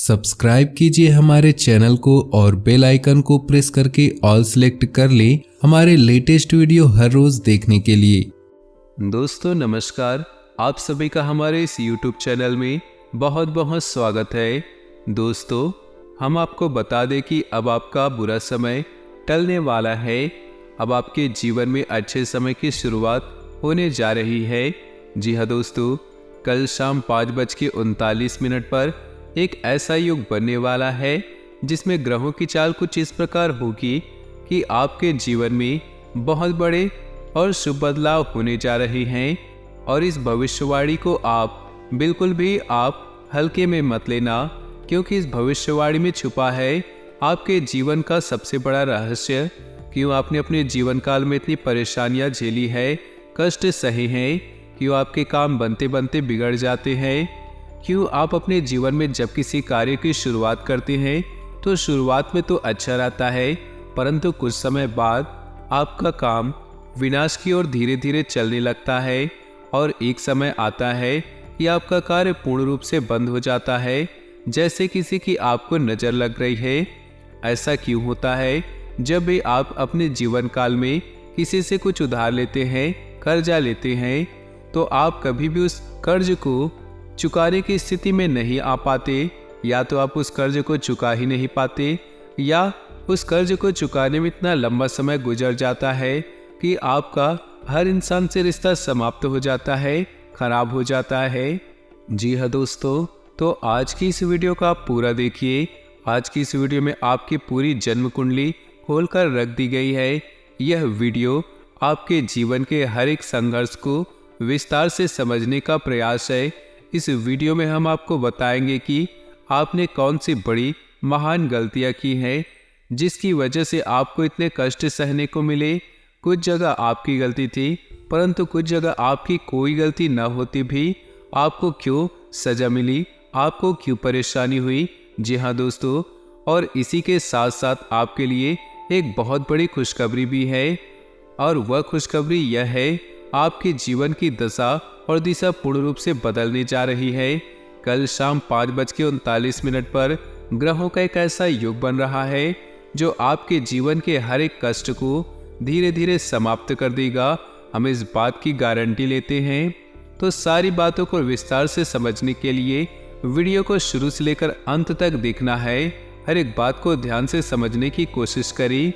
Subscribe कीजिए हमारे channel को और बेल आइकन को प्रेस करके ऑल सेलेक्ट कर लें हमारे लेटेस्ट वीडियो हर रोज देखने के लिए। दोस्तों नमस्कार, आप सभी का हमारे इस YouTube चैनल में बहुत बहुत स्वागत है। दोस्तों हम आपको बता दें कि अब आपका बुरा समय टलने वाला है। अब आपके जीवन में अच्छे समय की शुरुआत होने जा रही है। जी हाँ दोस्तों, कल शाम 5:39 पर एक ऐसा युग बनने वाला है जिसमें ग्रहों की चाल कुछ इस प्रकार होगी कि आपके जीवन में बहुत बड़े और शुभ बदलाव होने जा रहे हैं। और इस भविष्यवाणी को आप बिल्कुल भी आप हल्के में मत लेना, क्योंकि इस भविष्यवाणी में छुपा है आपके जीवन का सबसे बड़ा रहस्य। क्यों आपने अपने जीवन काल में इतनी परेशानियां झेली है, कष्ट सहे हैं, क्यों आपके काम बनते बनते बिगड़ जाते हैं, क्यों आप अपने जीवन में जब किसी कार्य की शुरुआत करते हैं तो शुरुआत में तो अच्छा रहता है, परंतु कुछ समय बाद आपका काम विनाश की ओर धीरे धीरे चलने लगता है और एक समय आता है कि आपका कार्य पूर्ण रूप से बंद हो जाता है, जैसे किसी की आपको नज़र लग रही है। ऐसा क्यों होता है? जब भी आप अपने जीवन काल में किसी से कुछ उधार लेते हैं, कर्जा लेते हैं, तो आप कभी भी उस कर्ज को चुकाने की स्थिति में नहीं आ पाते। या तो आप उस कर्ज को चुका ही नहीं पाते, या उस कर्ज को चुकाने में इतना लंबा समय गुजर जाता है कि आपका हर इंसान से रिश्ता समाप्त हो जाता है, खराब हो जाता है। जी हाँ दोस्तों, तो आज की इस वीडियो को आप पूरा देखिए। आज की इस वीडियो में आपकी पूरी जन्म कुंडली खोलकर रख दी गई है। यह वीडियो आपके जीवन के हर एक संघर्ष को विस्तार से समझने का प्रयास है। इस वीडियो में हम आपको बताएंगे कि आपने कौन सी बड़ी महान गलतियां की हैं जिसकी वजह से आपको इतने कष्ट सहने को मिले। कुछ जगह आपकी गलती थी, परंतु कुछ जगह आपकी कोई गलती न होती भी आपको क्यों सजा मिली, आपको क्यों परेशानी हुई। जी हाँ दोस्तों, और इसी के साथ साथ आपके लिए एक बहुत बड़ी खुशखबरी भी है, और वह खुशखबरी यह है आपके जीवन की दशा और दिशा पूर्ण रूप से बदलने जा रही है। कल शाम 5:39 पर ग्रहों का एक ऐसा युग बन रहा है जो आपके जीवन के हर एक कष्ट को धीरे धीरे समाप्त कर देगा। हम इस बात की गारंटी लेते हैं। तो सारी बातों को विस्तार से समझने के लिए वीडियो को शुरू से लेकर अंत तक देखना है। हर एक बात को ध्यान से समझने की कोशिश करें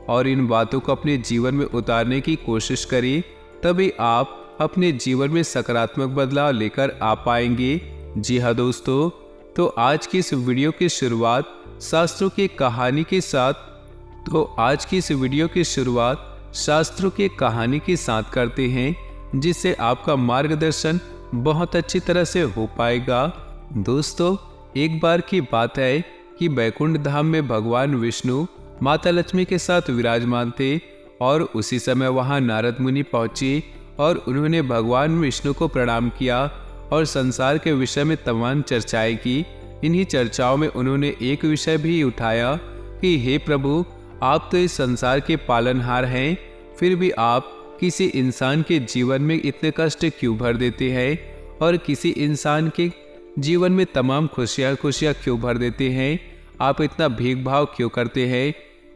और इन बातों को अपने जीवन में उतारने की कोशिश करें, तभी आप अपने जीवन में सकारात्मक बदलाव लेकर आ पाएंगे। जी हाँ दोस्तों, तो आज की इस वीडियो की शुरुआत शास्त्रों की कहानी के साथ शास्त्रों की कहानी के साथ करते हैं, जिससे आपका मार्गदर्शन बहुत अच्छी तरह से हो पाएगा। दोस्तों, एक बार की बात है कि बैकुंठ धाम में भगवान विष्णु माता लक्ष्मी के साथ विराजमान थे, और उसी समय वहां नारद मुनि पहुंचे और उन्होंने भगवान विष्णु को प्रणाम किया और संसार के विषय में तमाम चर्चाएं की। इन्हीं चर्चाओं में उन्होंने एक विषय भी उठाया कि हे प्रभु, आप तो इस संसार के पालनहार हैं, फिर भी आप किसी इंसान के जीवन में इतने कष्ट क्यों भर देते हैं, और किसी इंसान के जीवन में तमाम खुशियाँ क्यों भर देते हैं। आप इतना भेदभाव क्यों करते हैं,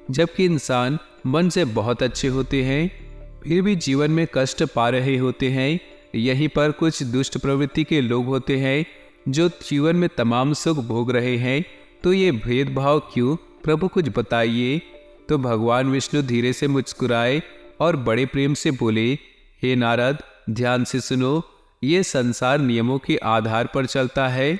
जबकि इंसान मन से बहुत अच्छे होते हैं, फिर भी जीवन में कष्ट पा रहे होते हैं। यहीं पर कुछ दुष्ट प्रवृत्ति के लोग होते हैं जो जीवन में तमाम सुख भोग रहे हैं। तो ये भेदभाव क्यों, प्रभु कुछ बताइए। तो भगवान विष्णु धीरे से मुस्कुराए और बड़े प्रेम से बोले, हे नारद, ध्यान से सुनो। ये संसार नियमों के आधार पर चलता है।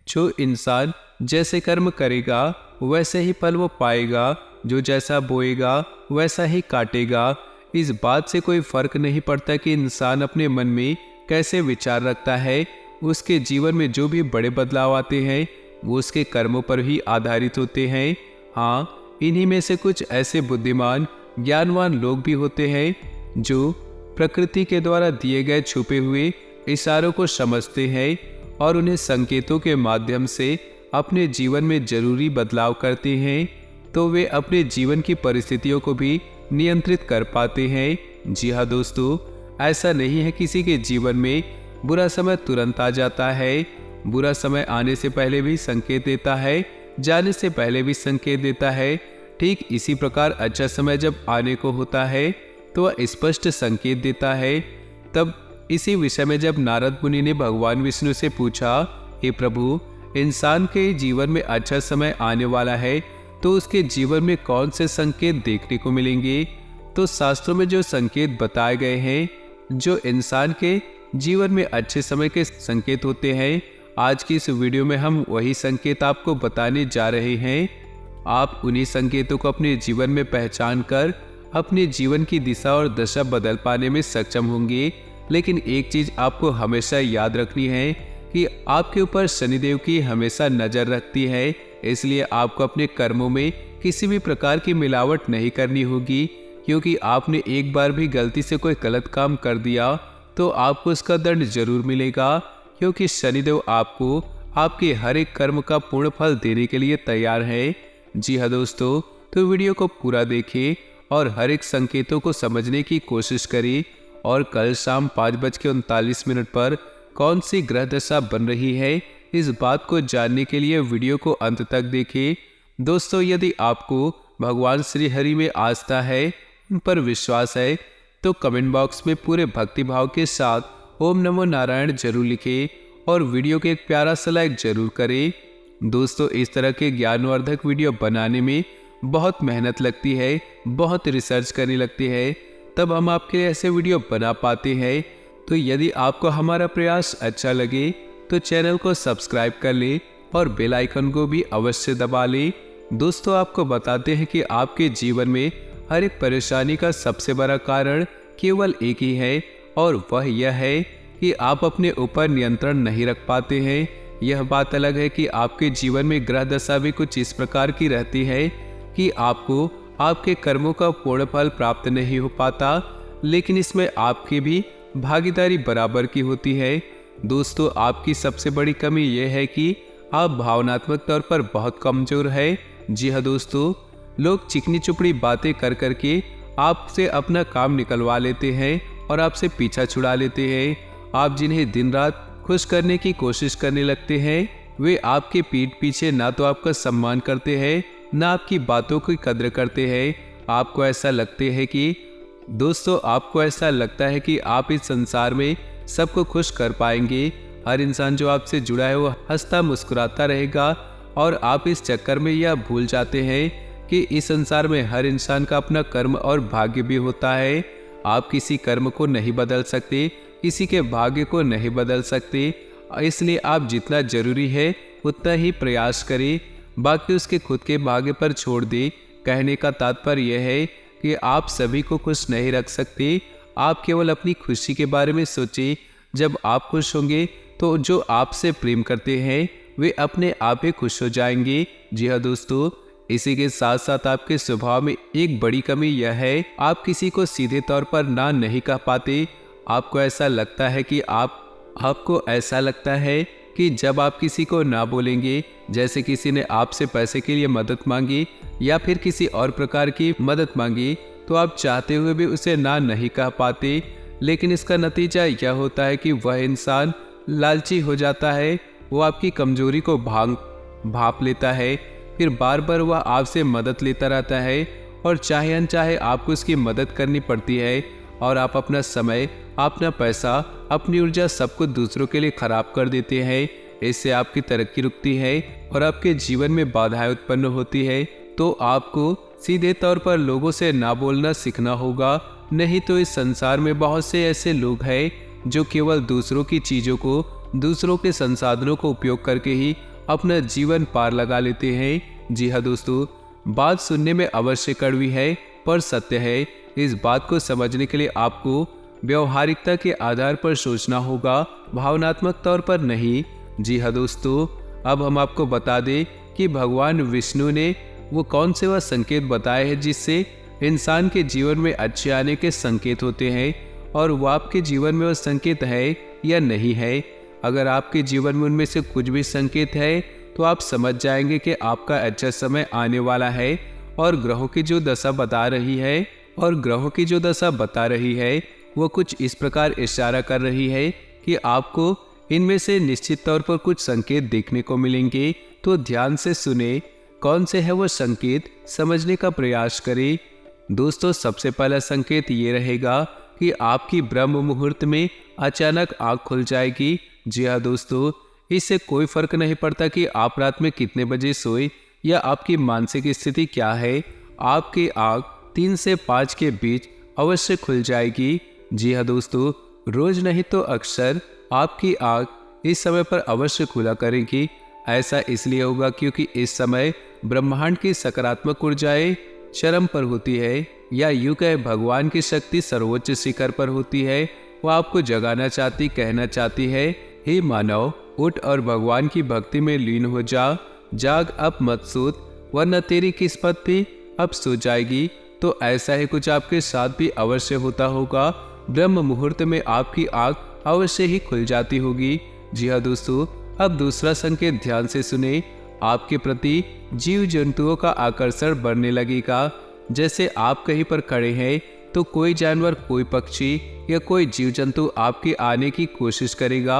जो इंसान जैसे कर्म करेगा वैसे ही फल वो पाएगा, जो जैसा बोएगा वैसा ही काटेगा। इस बात से कोई फर्क नहीं पड़ता कि इंसान अपने मन में कैसे विचार रखता है। उसके जीवन में जो भी बड़े बदलाव आते हैं वो उसके कर्मों पर ही आधारित होते हैं। हाँ, इन्हीं में से कुछ ऐसे बुद्धिमान ज्ञानवान लोग भी होते हैं जो प्रकृति के द्वारा दिए गए छुपे हुए इशारों को समझते हैं और उन्हें संकेतों के माध्यम से अपने जीवन में जरूरी बदलाव करते हैं, तो वे अपने जीवन की परिस्थितियों को भी नियंत्रित कर पाते हैं। जी हाँ दोस्तों, ऐसा नहीं है किसी के जीवन में बुरा समय तुरंत आ जाता है बुरा समय आने से पहले भी संकेत देता है, जाने से पहले भी संकेत देता है। ठीक इसी प्रकार अच्छा समय जब आने को होता है तो वह स्पष्ट संकेत देता है। तब इसी विषय में जब नारद मुनि ने भगवान विष्णु से पूछा, हे प्रभु, इंसान के जीवन में अच्छा समय आने वाला है तो उसके जीवन में कौन से संकेत देखने को मिलेंगे? तो शास्त्रों में जो संकेत बताए गए हैं, जो इंसान के जीवन में अच्छे समय के संकेत होते हैं, आज की इस वीडियो में हम वही संकेत आपको बताने जा रहे हैं। आप उन्हीं संकेतों को अपने जीवन में पहचान कर अपने जीवन की दिशा और दशा बदल पाने में सक्षम होंगे। लेकिन एक चीज आपको हमेशा याद रखनी है कि आपके ऊपर शनिदेव की हमेशा नजर रखती है, इसलिए आपको अपने कर्मों में किसी भी प्रकार की मिलावट नहीं करनी होगी, क्योंकि आपने एक बार भी गलती से कोई गलत काम कर दिया तो आपको उसका दंड जरूर मिलेगा, क्योंकि शनिदेव आपको आपके हर एक कर्म का पूर्ण फल देने के लिए तैयार है। जी हाँ दोस्तों, तो वीडियो को पूरा देखें और हर एक संकेतों को समझने की कोशिश करें। और कल शाम 5:39 पर कौन सी ग्रह दशा बन रही है, इस बात को जानने के लिए वीडियो को अंत तक देखें। दोस्तों, यदि आपको भगवान श्री हरि में आस्था है, उन पर विश्वास है, तो कमेंट बॉक्स में पूरे भक्ति भाव के साथ ओम नमो नारायण जरूर लिखें और वीडियो के एक प्यारा सा लाइक जरूर करें। दोस्तों, इस तरह के ज्ञानवर्धक वीडियो बनाने में बहुत मेहनत लगती है, बहुत रिसर्च करनी लगती है, तब हम आपके लिए ऐसे वीडियो बना पाते हैं। तो यदि आपको हमारा प्रयास अच्छा लगे तो चैनल को सब्सक्राइब कर ले और बेल आइकन को भी अवश्य दबा ले। दोस्तों, आपको बताते हैं कि आपके जीवन में हर एक परेशानी का सबसे बड़ा कारण केवल एक ही है, और वह यह है कि आप अपने ऊपर नियंत्रण नहीं रख पाते हैं। यह बात अलग है कि आपके जीवन में ग्रह दशा भी कुछ इस प्रकार की रहती है कि आपको आपके कर्मों का पूर्ण फल प्राप्त नहीं हो पाता, लेकिन इसमें आपकी भी भागीदारी बराबर की होती है। दोस्तों, आपकी सबसे बड़ी कमी यह है कि आप भावनात्मक तौर पर बहुत कमजोर है। जी हाँ दोस्तों, लोग चिकनी चुपड़ी बातें कर करके आपसे अपना काम निकलवा लेते हैं और आपसे पीछा छुड़ा लेते हैं। आप जिन्हें दिन रात खुश करने की कोशिश करने लगते हैं, वे आपके पीठ पीछे ना तो आपका सम्मान करते हैं, ना आपकी बातों की कद्र करते हैं। आपको ऐसा लगते है कि आपको ऐसा लगता है कि आप इस संसार में सबको खुश कर पाएंगे। हर इंसान जो आपसे जुड़ा है वो हंसता मुस्कुराता रहेगा, और आप इस चक्कर में यह भूल जाते हैं कि इस संसार में हर इंसान का अपना कर्म और भाग्य भी होता है। आप किसी कर्म को नहीं बदल सकते, किसी के भाग्य को नहीं बदल सकते, इसलिए आप जितना जरूरी है उतना ही प्रयास करें, बाकी उसके खुद के भाग्य पर छोड़ दे। कहने का तात्पर्य यह है कि आप सभी को खुश नहीं रख सकते, आप केवल अपनी खुशी के बारे में सोचें। जब आप खुश होंगे तो जो आपसे प्रेम करते हैं वे अपने आप ही खुश हो जाएंगे। जी हाँ दोस्तों, इसी के साथ साथ आपके स्वभाव में एक बड़ी कमी यह है, आप किसी को सीधे तौर पर ना नहीं कह पाते। आपको ऐसा लगता है कि आपको ऐसा लगता है कि जब आप किसी को ना बोलेंगे, जैसे किसी ने आपसे पैसे के लिए मदद मांगी या फिर किसी और प्रकार की मदद मांगी, तो आप चाहते हुए भी उसे ना नहीं कह पाते। लेकिन इसका नतीजा यह होता है कि वह इंसान लालची हो जाता है, वो आपकी कमजोरी को भांप लेता है, फिर बार बार वह आपसे मदद लेता रहता है, और चाहे अनचाहे आपको उसकी मदद करनी पड़ती है, और आप अपना समय, अपना पैसा, अपनी ऊर्जा सब कुछ दूसरों के लिए खराब कर देते हैं। इससे आपकी तरक्की रुकती है और आपके जीवन में बाधाएं उत्पन्न होती है। तो आपको सीधे तौर पर लोगों से ना बोलना सीखना होगा, नहीं तो इस संसार में बहुत से ऐसे लोग हैं जो केवल दूसरों की चीज़ों को, दूसरों के संसाधनों को उपयोग करके ही अपना जीवन पार लगा लेते हैं। जी हाँ दोस्तों, बात सुनने में अवश्य कड़वी है पर सत्य है। इस बात को समझने के लिए आपको व्यवहारिकता के आधार पर सोचना होगा, भावनात्मक तौर पर नहीं। जी हाँ दोस्तों, अब हम आपको बता दें कि भगवान विष्णु ने वो कौन से वह संकेत बताए हैं जिससे इंसान के जीवन में अच्छे आने के संकेत होते हैं, और वो आपके जीवन में वो संकेत है या नहीं है। अगर आपके जीवन में उनमें से कुछ भी संकेत है तो आप समझ जाएंगे कि आपका अच्छा समय आने वाला है। और ग्रहों की जो दशा बता रही है वो कुछ इस प्रकार इशारा कर रही है कि आपको इनमें से निश्चित तौर पर कुछ संकेत देखने को मिलेंगे, तो ध्यान से सुने। कौन से है वो संकेत, समझने का प्रयास करें। दोस्तों, सबसे पहला संकेत ये रहेगा कि आपकी ब्रह्म मुहूर्त में अचानक आँख खुल जाएगी। जी हाँ दोस्तों, इससे कोई फर्क नहीं पड़ता कि आप रात में कितने बजे सोए या आपकी मानसिक स्थिति क्या है, आपकी आँख 3 से 5 के बीच अवश्य खुल जाएगी। जी हाँ दोस्तों, रोज नहीं तो अक्सर आपकी आँख इस समय पर अवश्य खुला करेगी। ऐसा इसलिए होगा क्योंकि इस समय ब्रह्मांड की सकारात्मक ऊर्जाएं चरम पर होती है, या यूं कहे भगवान की शक्ति सर्वोच्च शिखर पर होती है। वो आपको जगाना चाहती, कहना चाहती है, हे मानव, उठ और भगवान की भक्ति में लीन हो जा। जाग, अब मत सूत, वरना तेरी किस्मत भी अब सो जाएगी। तो ऐसा ही कुछ आपके साथ भी अवश्य होता होगा। ब्रह्म मुहूर्त में आपकी आंख अवश्य ही खुल जाती होगी। जी हाँ दोस्तों, अब दूसरा संकेत ध्यान से सुने। आपके प्रति जीव जंतुओं का आकर्षण बढ़ने लगेगा। जैसे आप कहीं पर खड़े हैं तो कोई जानवर, कोई पक्षी या कोई जीव जंतु आपके आने की कोशिश करेगा,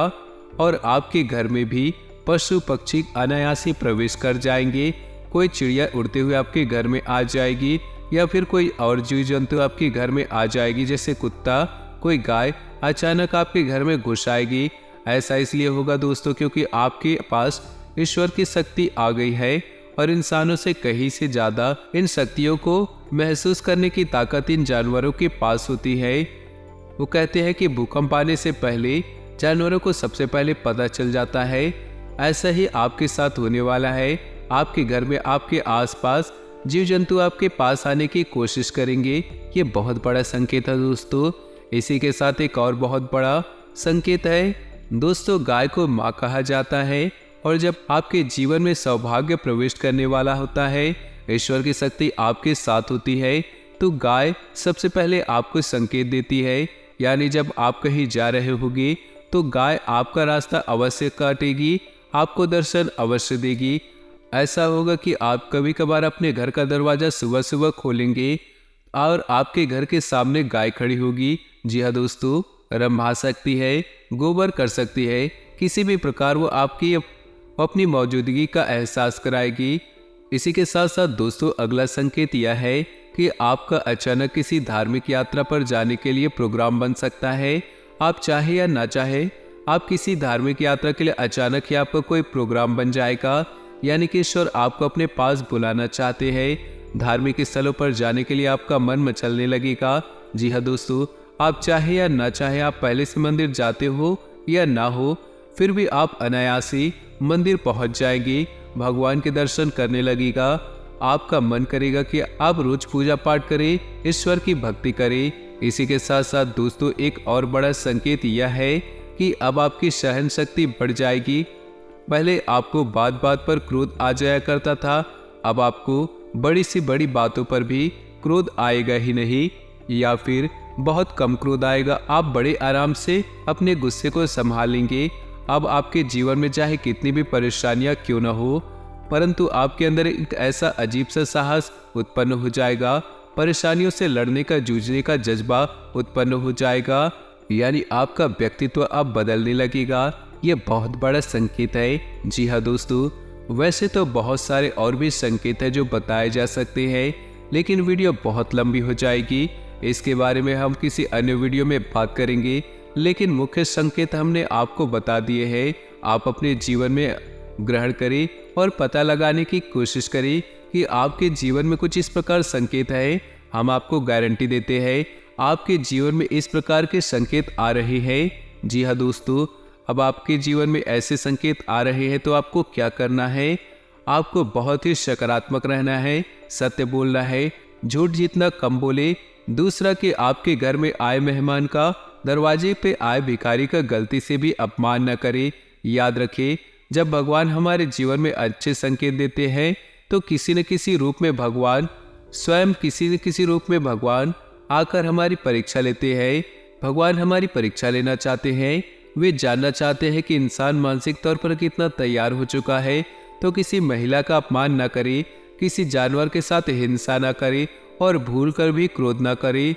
और आपके घर में भी पशु पक्षी अनायास ही प्रवेश कर जाएंगे। कोई चिड़िया उड़ते हुए आपके घर में आ जाएगी, या फिर कोई और जीव जंतु आपके घर में आ जाएगी, जैसे कुत्ता, कोई गाय अचानक आपके घर में घुस आएगी। ऐसा इसलिए होगा दोस्तों क्योंकि आपके पास ईश्वर की शक्ति आ गई है, और इंसानों से कहीं से ज्यादा इन शक्तियों को महसूस करने की ताकत इन जानवरों के पास होती है। वो कहते हैं कि भूकंप आने से पहले जानवरों को सबसे पहले पता चल जाता है। ऐसा ही आपके साथ होने वाला है। आपके घर में, आपके आसपास जीव जंतु आपके पास आने की कोशिश करेंगे। ये बहुत बड़ा संकेत है दोस्तों। इसी के साथ एक और बहुत बड़ा संकेत है दोस्तों, गाय को माँ कहा जाता है, और जब आपके जीवन में सौभाग्य प्रवेश करने वाला होता है, ईश्वर की शक्ति आपके साथ होती है, तो गाय सबसे पहले आपको संकेत देती है। यानी जब आप कहीं जा रहे होगे तो गाय आपका रास्ता अवश्य काटेगी, आपको दर्शन अवश्य देगी। ऐसा होगा कि आप कभी कभार अपने घर का दरवाजा सुबह सुबह खोलेंगे और आपके घर के सामने गाय खड़ी होगी। जी हाँ दोस्तों, रंभा सकती है, गोबर कर सकती है, किसी भी प्रकार वो आपकी अपनी मौजूदगी का एहसास कराएगी। इसी के साथ साथ दोस्तों, अगला संकेत यह है कि आपका अचानक किसी धार्मिक यात्रा पर जाने के लिए प्रोग्राम बन सकता है। आप चाहे या ना चाहे, आप किसी धार्मिक यात्रा के लिए अचानक ही आपका कोई प्रोग्राम बन जाएगा। यानी कि ईश्वर आपको अपने पास बुलाना चाहते हैं। धार्मिक स्थलों पर जाने के लिए आपका मन मचलने लगेगा। जी हाँ दोस्तों, आप चाहे या ना चाहे, आप पहले से मंदिर जाते हो या ना हो, फिर भी आप अनायास ही मंदिर पहुंच जाएंगे, भगवान के दर्शन करने लगेगा। आपका मन करेगा कि आप रोज पूजा पाठ करें, ईश्वर की भक्ति करें। इसी के साथ साथ दोस्तों, एक और बड़ा संकेत यह है कि अब आपकी सहन शक्ति बढ़ जाएगी। पहले आपको बात बात पर क्रोध आ जाया करता था, अब आपको बड़ी सी बड़ी बातों पर भी क्रोध आएगा ही नहीं, या फिर बहुत कम क्रोध आएगा। आप बड़े आराम से अपने गुस्से को संभालेंगे। अब आपके जीवन में चाहे कितनी भी परेशानियां क्यों न हो, परंतु आपके अंदर एक ऐसा अजीब सा साहस उत्पन्न हो जाएगा, परेशानियों से लड़ने का, जूझने का जज्बा उत्पन्न हो जाएगा। यानी आपका व्यक्तित्व अब बदलने लगेगा। ये बहुत बड़ा संकेत है। जी हाँ दोस्तों, वैसे तो बहुत सारे और भी संकेत है जो बताए जा सकते हैं, लेकिन वीडियो बहुत लंबी हो जाएगी। इसके बारे में हम किसी अन्य वीडियो में बात करेंगे, लेकिन मुख्य संकेत हमने आपको बता दिए हैं। आप अपने जीवन में ग्रहण करें और पता लगाने की कोशिश करें कि आपके जीवन में कुछ इस प्रकार संकेत है। हम आपको गारंटी देते हैं आपके जीवन में इस प्रकार के संकेत आ रहे हैं। जी हाँ दोस्तों, अब आपके जीवन में ऐसे संकेत आ रहे हैं तो आपको क्या करना है? आपको बहुत ही सकारात्मक रहना है, सत्य बोलना है, झूठ जितना कम बोले। दूसरा कि आपके घर में आए मेहमान का, दरवाजे पे आए भिखारी का गलती से भी अपमान न करे। याद रखें, जब भगवान हमारे जीवन में अच्छे संकेत देते हैं तो किसी न किसी रूप में भगवान स्वयं, किसी न किसी रूप में भगवान आकर हमारी परीक्षा लेते हैं। भगवान हमारी परीक्षा लेना चाहते हैं। वे जानना चाहते हैं कि इंसान मानसिक तौर पर कितना तैयार हो चुका है। तो किसी महिला का अपमान न करे, किसी जानवर के साथ हिंसा न करे, और भूल कर भी क्रोध न करे।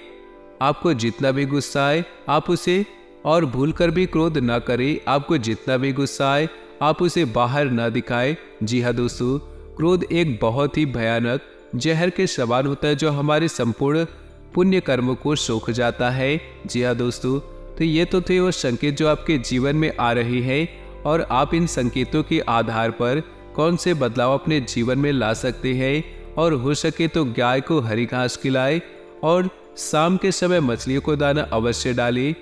आपको जितना भी गुस्सा आए आप उसे और भूलकर भी क्रोध न करें। आपको जितना भी गुस्सा आए आप उसे बाहर न दिखाएं। जी हाँ दोस्तों, क्रोध एक बहुत ही भयानक जहर के समान होता है जो हमारे संपूर्ण पुण्य कर्मों को सोख जाता है। जी हाँ दोस्तों, तो ये तो थे वो संकेत जो आपके जीवन में आ रही है और आप इन संकेतों के आधार पर कौन से बदलाव अपने जीवन में ला सकते हैं। और हो सके तो गाय को हरी घास खिलाए और शाम के समय मछलियों को दाना अवश्य डालें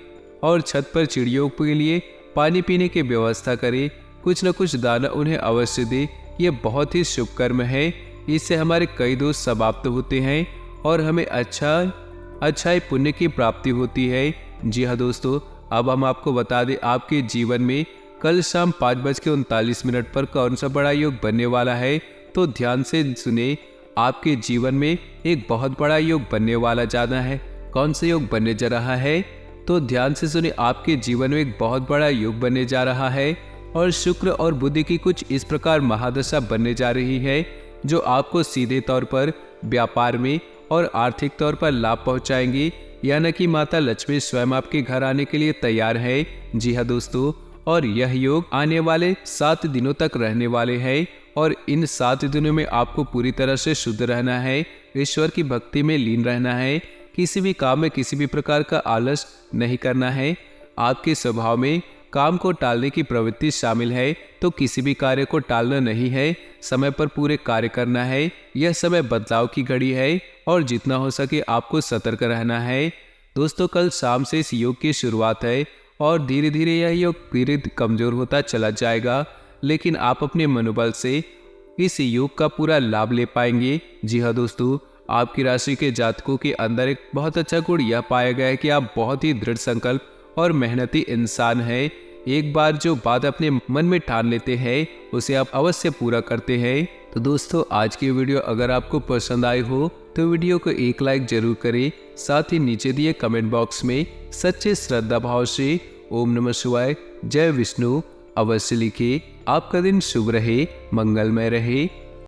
और छत पर चिड़ियों के लिए पानी पीने की व्यवस्था करें। कुछ न कुछ दाना उन्हें अवश्य दे। ये बहुत ही शुभ कर्म है। इससे हमारे कई दोष समाप्त होते हैं और हमें अच्छाई पुण्य की प्राप्ति होती है। जी हाँ दोस्तों, अब हम आपको बता दें आपके जीवन में कल शाम 5:39 पर कौन सा बड़ा योग बनने वाला है। तो ध्यान से सुने, आपके जीवन में एक बहुत बड़ा योग बनने वाला जाना है। कौन सा योग बनने जा रहा है? तो ध्यान से सुने, आपके जीवन में एक बहुत बड़ा योग बनने जा रहा है और शुक्र और बुध की कुछ इस प्रकार महादशा बनने जा रही है जो आपको सीधे तौर पर व्यापार में और आर्थिक तौर पर लाभ पहुंचाएंगी। यानी कि माता लक्ष्मी स्वयं आपके घर आने के लिए तैयार है। जी हाँ दोस्तों, और यह योग आने वाले 7 दिनों तक रहने वाले हैं और इन 7 दिनों में आपको पूरी तरह से शुद्ध रहना है, ईश्वर की भक्ति में लीन रहना है, किसी भी काम में किसी भी प्रकार का आलस नहीं करना है। आपके स्वभाव में काम को टालने की प्रवृत्ति शामिल है, तो किसी भी कार्य को टालना नहीं है, समय पर पूरे कार्य करना है। यह समय बदलाव की घड़ी है और जितना हो सके आपको सतर्क रहना है। दोस्तों, कल शाम से इस योग की शुरुआत है और धीरे धीरे यह योग धीरे कमजोर होता चला जाएगा, लेकिन आप अपने मनोबल से इस योग का पूरा लाभ ले पाएंगे। जी हाँ दोस्तों, आपकी राशि के जातकों के अंदर एक बहुत अच्छा गुण यह पाया गया है कि आप बहुत ही दृढ़ संकल्प और मेहनती इंसान हैं। एक बार जो बात अपने मन में ठान लेते हैं उसे आप अवश्य पूरा करते हैं। तो दोस्तों, आज की वीडियो अगर आपको पसंद आई हो तो वीडियो को एक लाइक जरूर करें। साथ ही नीचे दिए कमेंट बॉक्स में सच्चे श्रद्धा भाव से ओम नमः शिवाय, जय विष्णु अवश्य लिखिए। आपका दिन शुभ रहे, मंगलमय रहे।